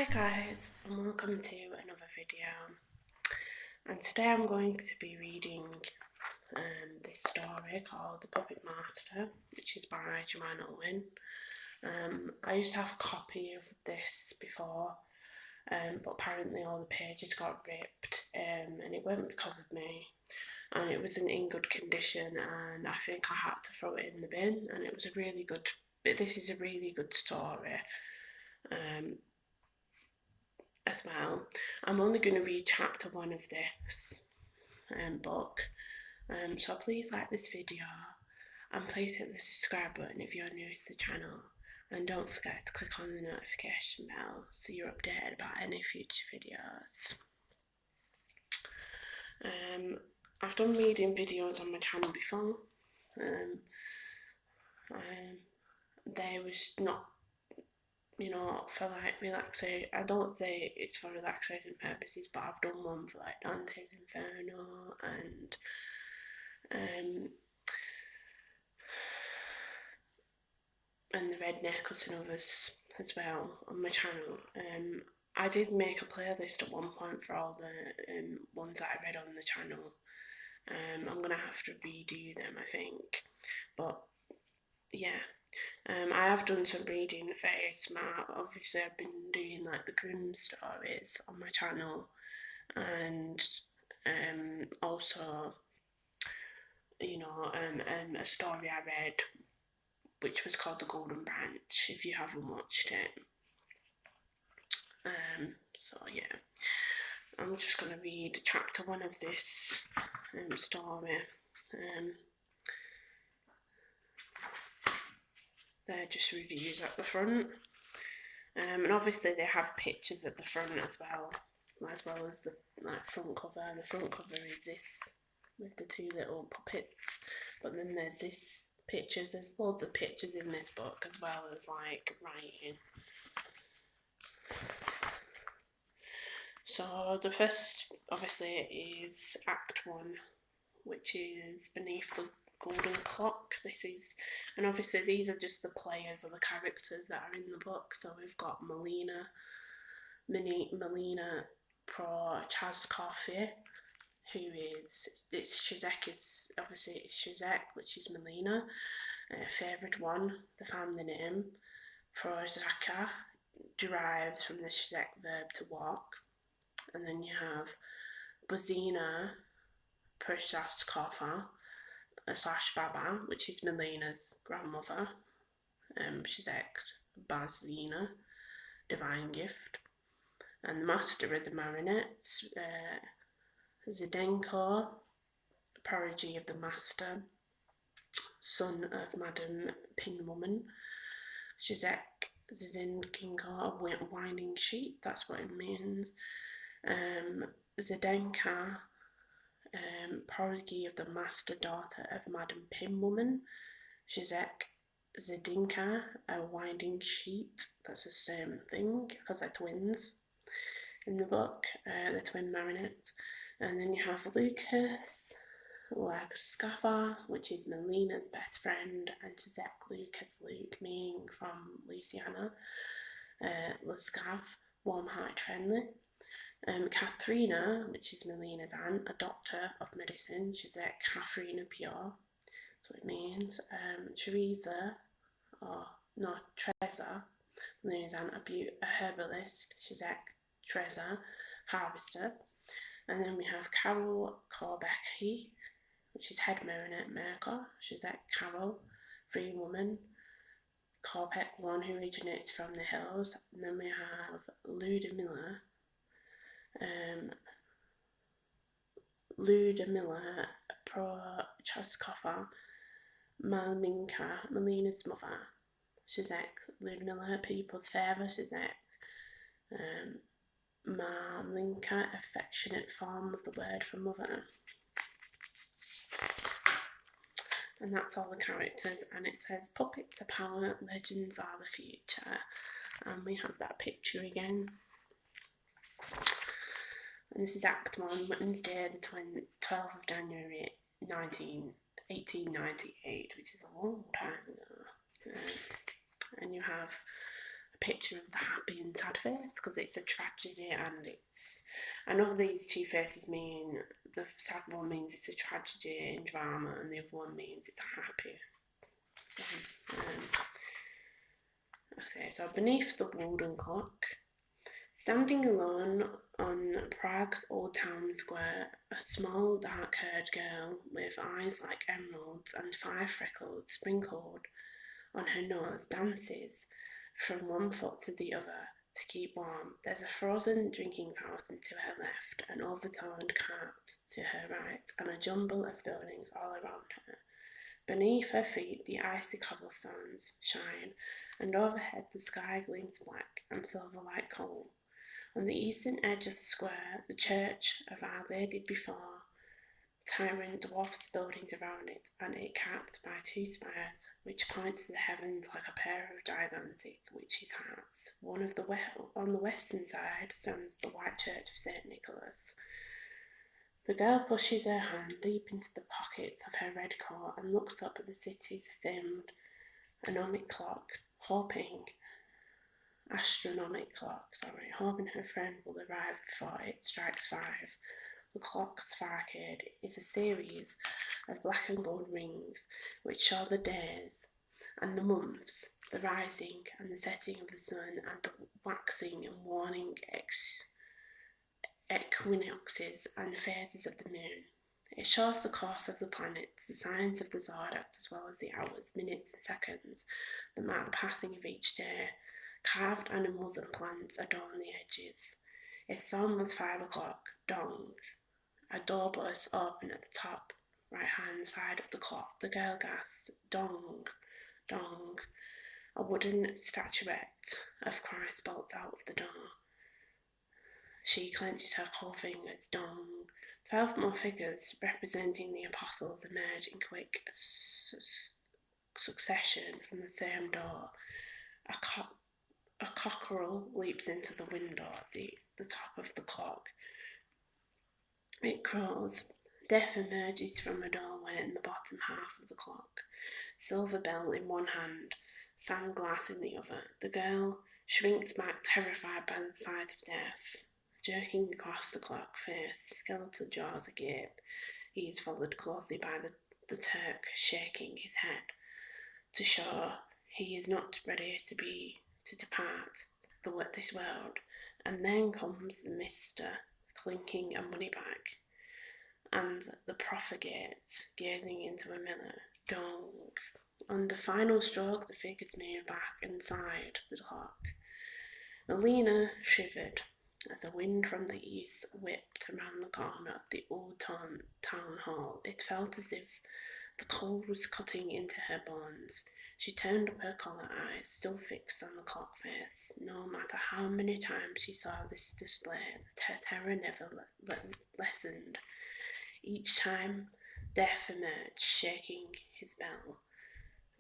Hi guys, and welcome to another video. And today I'm going to be reading this story called The Puppet Master, which is by Joanne Owen. I used to have a copy of this before, but apparently all the pages got ripped, and it wasn't because of me. And it wasn't in good condition, and I think I had to throw it in the bin. And it was this is a really good story. As well. I'm only going to read chapter 1 of this book, so please like this video and please hit the subscribe button if you're new to the channel, and don't forget to click on the notification bell so you're updated about any future videos. I've done reading videos on my channel before. They was not, for like relaxation. I don't say it's for relaxation purposes, but I've done one for like Dante's Inferno and the Red Necklace and others as well on my channel. I did make a playlist at one point for all the ones that I read on the channel. I'm gonna have to redo them, I think, but yeah. I have done some reading very smart. Obviously I've been doing like the Grimm stories on my channel, and also a story I read which was called The Golden Branch, if you haven't watched it. So yeah, I'm just going to read chapter 1 of this story. They're just reviews at the front, and obviously they have pictures at the front as well as the front cover. The front cover is this with the two little puppets, but then there's this pictures. There's loads of pictures in this book as well as like writing. So the first obviously is Act 1, which is Beneath the Golden Clock. And obviously these are just the players or the characters that are in the book. So we've got Melina Pro Chazkoffie, who is, Shizek, which is Melina. Favourite one, the family name. Prozaka derives from the Shizek verb to walk. And then you have Buzina Prashaskova / Baba, which is Melina's grandmother. Shizek Bazina, divine gift. And the master of the marionettes, Zdenko, prodigy of the master, son of Madame Pinwoman. Shizek Zdenko, winding sheet, that's what it means. Zdenka, prodigy of the master, daughter of Madame Pinwoman. Shizek Zdenka, a winding sheet, that's the same thing because they're twins in the book, the twin marionettes. And then you have Lucas Lagskava, which is Melina's best friend, and Shizek Luke meaning from Louisiana. Laskav, warm-hearted, friendly. Katharina, which is Melina's aunt, a doctor of medicine. Shizek Katharina Pure, that's what it means. Treza, Melina's aunt, a herbalist. Shizek Treza, harvester. And then we have Carol Korbecki, which is head marionette maker. Shizek Carol, free woman. Korbek, one who originates from the hills. And then we have Ludmila Prochaskova, Malminka, Melina's mother. Shizek Ludmila, people's favour. Shizek Malminka, affectionate form of the word for mother. And that's all the characters, and it says puppets are power, legends are the future. And we have that picture again. And this is Act 1, Wednesday the 12th of January 1898, which is a long time ago. And you have a picture of the happy and sad face, because it's a tragedy, and I know these two faces mean, the sad one means it's a tragedy and drama, and the other one means it's a happy one. Okay, so beneath the wooden clock, standing alone on Prague's Old Town Square, a small dark-haired girl with eyes like emeralds and 5 freckles sprinkled on her nose dances from one foot to the other to keep warm. There's a frozen drinking fountain to her left, an overturned cart to her right, and a jumble of buildings all around her. Beneath her feet the icy cobblestones shine, and overhead the sky gleams black and silver like coal. On the eastern edge of the square, the church of Our Lady before tyrant dwarfs buildings around it, and it capped by 2 spires, which point to the heavens like a pair of gigantic witches' hats. On the western side stands the white church of St. Nicholas. The girl pushes her hand deep into the pockets of her red coat and looks up at the city's famed astronomic clock, hoping her friend will arrive before it strikes 5. The clock's facade is a series of black and gold rings which show the days and the months, the rising and the setting of the sun, and the waxing and waning equinoxes and phases of the moon. It shows the course of the planets, the signs of the zodiac, as well as the hours, minutes, and seconds that mark the passing of each day. Carved animals and plants adorn the edges. Its song was 5 o'clock. Dong. A door bursts open at the top right-hand side of the clock. The girl gasps, "Dong, dong." A wooden statuette of Christ bolts out of the door. She clenches her cold fingers. Dong. 12 more figures representing the apostles emerge in quick succession from the same door. A cockerel leaps into the window at the top of the clock. It crows. Death emerges from a doorway in the bottom half of the clock, silver bell in one hand, sand glass in the other. The girl shrinks back, terrified by the sight of death. Jerking across the clock face, skeletal jaws agape. He is followed closely by the Turk, shaking his head to show he is not ready to depart this world. And then comes the mister, clinking a money bag, and the profligate gazing into a mirror. Dong. On the final stroke, the figures move back inside the clock. Melina shivered as the wind from the east whipped around the corner of the old town hall. It felt as if the cold was cutting into her bones. She turned up her collar eyes, still fixed on the clock face. No matter how many times she saw this display, her terror never lessened. Each time, Death emerged, shaking his bell,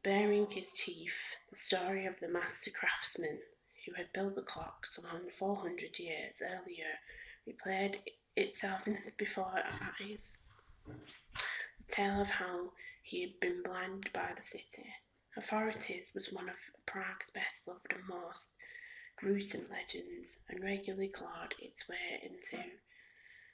baring his teeth. The story of the master craftsman who had built the clock some 400 years earlier replayed itself before our eyes. The tale of how he had been blinded by the city. Authorities was one of Prague's best loved and most gruesome legends, and regularly clawed its way into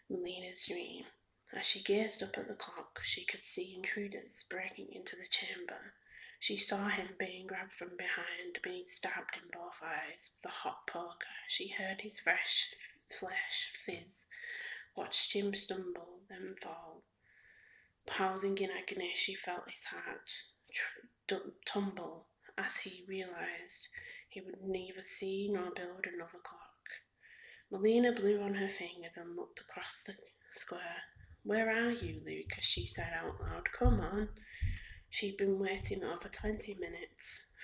Melina's dream. As she gazed up at the clock, she could see intruders breaking into the chamber. She saw him being grabbed from behind, being stabbed in both eyes with a hot poker. She heard his fresh flesh fizz, watched him stumble, then fall. Pausing in agony, she felt his heart tumble as he realised he would neither see nor build another clock. Melina blew on her fingers and looked across the square. "Where are you, Lucas?" she said out loud. "Come on." She'd been waiting over 20 minutes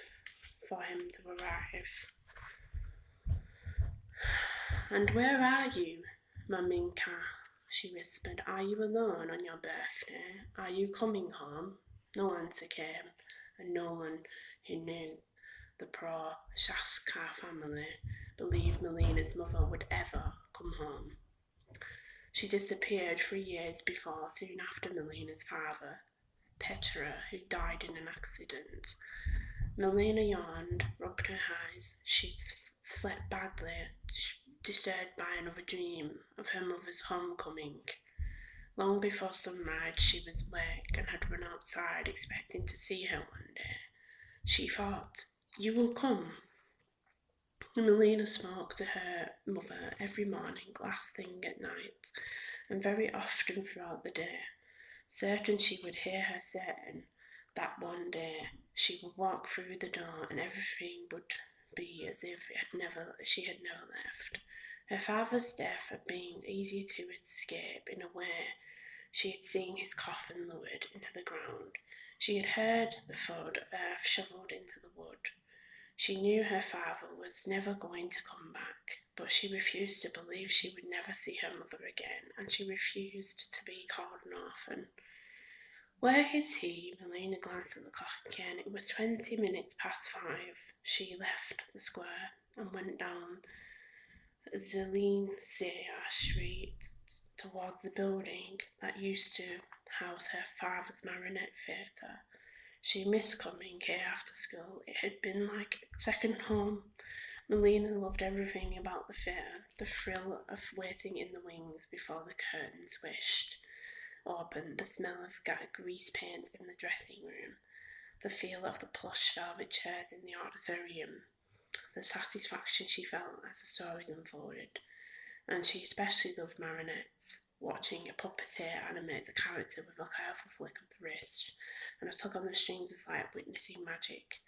for him to arrive. "And where are you, Maminka?" she whispered. "Are you alone on your birthday? Are you coming home?" No answer came, and no one who knew the Pro-Shaska family believed Melina's mother would ever come home. She disappeared 3 years before, soon after Melina's father, Petra, who died in an accident. Melina yawned, rubbed her eyes. She'd slept badly, disturbed by another dream of her mother's homecoming. Long before sunrise, she was awake and had run outside, expecting to see her one day. She thought, "You will come." Melina spoke to her mother every morning, last thing at night, and very often throughout the day, certain she would hear her saying that one day she would walk through the door and everything would be as if she had never left. Her father's death had been easy to escape in a way. She had seen his coffin lowered into the ground. She had heard the thud of earth shovelled into the wood. She knew her father was never going to come back, but she refused to believe she would never see her mother again, and she refused to be called an orphan. "Where is he?" Melina glanced at the clock again. It was 20 minutes past 5. She left the square and went down Zelincia Street towards the building that used to house her father's marionette theatre. She missed coming here after school. It had been like a second home. Melina loved everything about the theatre, the thrill of waiting in the wings before the curtains swished open, the smell of grease paint in the dressing room, the feel of the plush velvet chairs in the auditorium, the satisfaction she felt as the stories unfolded. And she especially loved marionettes, watching a puppeteer animate a character with a careful flick of the wrist, and a tug on the strings was like witnessing magic.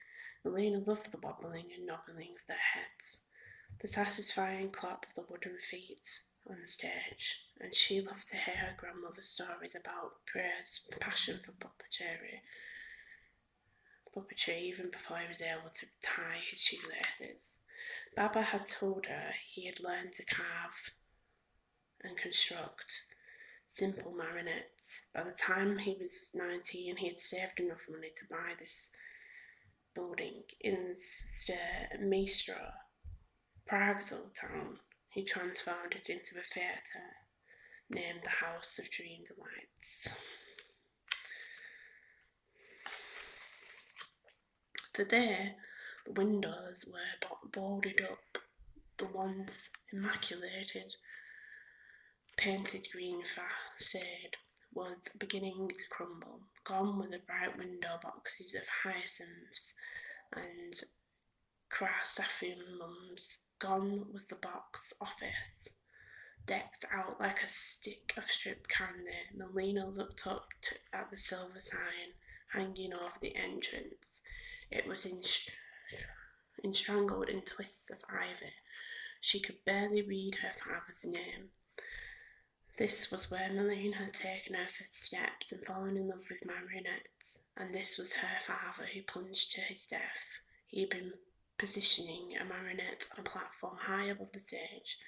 Melina loved the wobbling and nobbling of their heads, the satisfying clap of the wooden feet on the stage, and she loved to hear her grandmother's stories about Pierre's passion for puppetry even before he was able to tie his shoelaces. Baba had told her he had learned to carve and construct simple marionettes. By the time he was 19, he had saved enough money to buy this building in Maestro, Prague's old town. He transformed it into a theatre named the House of Dream Delights. Today, the windows were boarded up. The once immaculated, painted green facade was beginning to crumble. Gone were the bright window boxes of hyacinths and chrysanthemums. Gone was the box office, decked out like a stick of stripped candy. Melina looked up at the silver sign hanging over the entrance. It was enstrangled in twists of ivy. She could barely read her father's name. This was where Melina had taken her first steps and fallen in love with marionettes, and this was her father who plunged to his death. He had been positioning a marionette on a platform high above the stage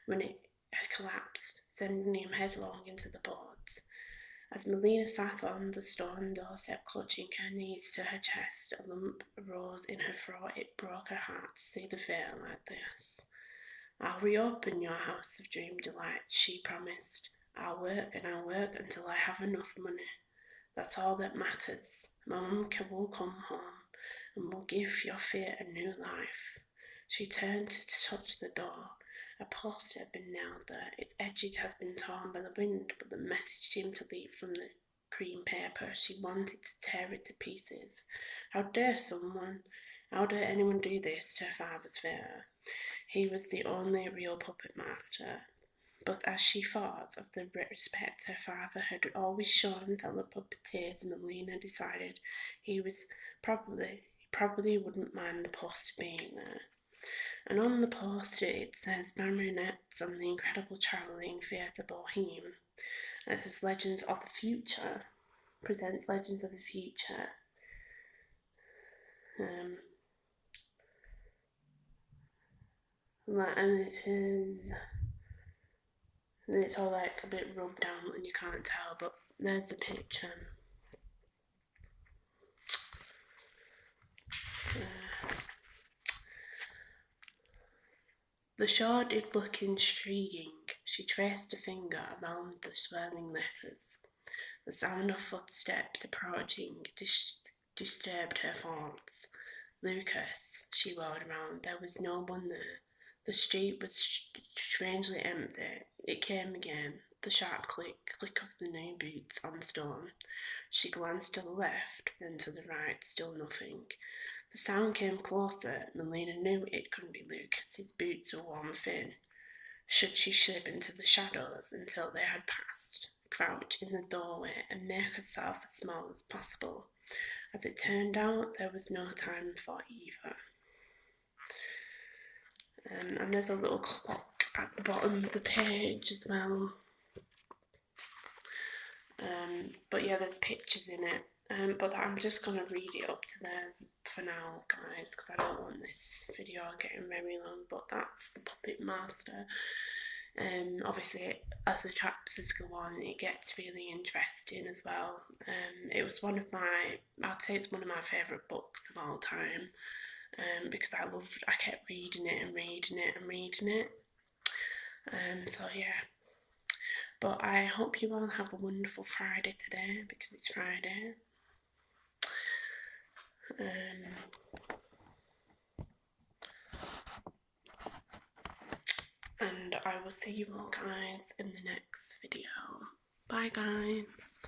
when it had collapsed, sending him headlong into the boards. As Melina sat on the stone doorstep, clutching her knees to her chest, a lump rose in her throat. It broke her heart to see the fate like this. "I'll reopen your House of Dream Delights," she promised. I'll work until I have enough money. That's all that matters. My mum will come home and will give your fate a new life." She turned to touch the door. A poster had been nailed there. Its edges had been torn by the wind, but the message seemed to leap from the cream paper. She wanted to tear it to pieces. How dare anyone do this to her father's theatre? He was the only real puppet master. But as she thought of the respect her father had always shown fellow puppeteers, Melina decided he probably wouldn't mind the poster being there. And on the poster it says "Marionettes on the Incredible Travelling Theatre Boheme." It says Legends of the Future. Presents Legends of the Future. And it says, it's all like a bit rubbed down and you can't tell, but there's the picture. The show did look intriguing. She traced a finger around the swirling letters. The sound of footsteps approaching disturbed her thoughts. Lucas, she roared around. There was no one there. The street was strangely empty. It came again, the sharp click of the new boots on stone. She glanced to the left, then to the right, still nothing. The sound came closer. Melina knew it couldn't be Lucas. His boots were worn thin. Should she slip into the shadows until they had passed, crouch in the doorway, and make herself as small as possible? As it turned out, there was no time for either. And there's a little clock at the bottom of the page as well. But yeah, there's pictures in it. But I'm just going to read it up to there for now, guys, because I don't want this video getting very long. But that's the Puppet Master. Obviously, as the chapters go on, it gets really interesting as well. It was I'd say it's one of my favourite books of all time, because I kept reading it and reading it and reading it. So yeah. But I hope you all have a wonderful Friday today, because it's Friday. And I will see you all guys in the next video. Bye guys.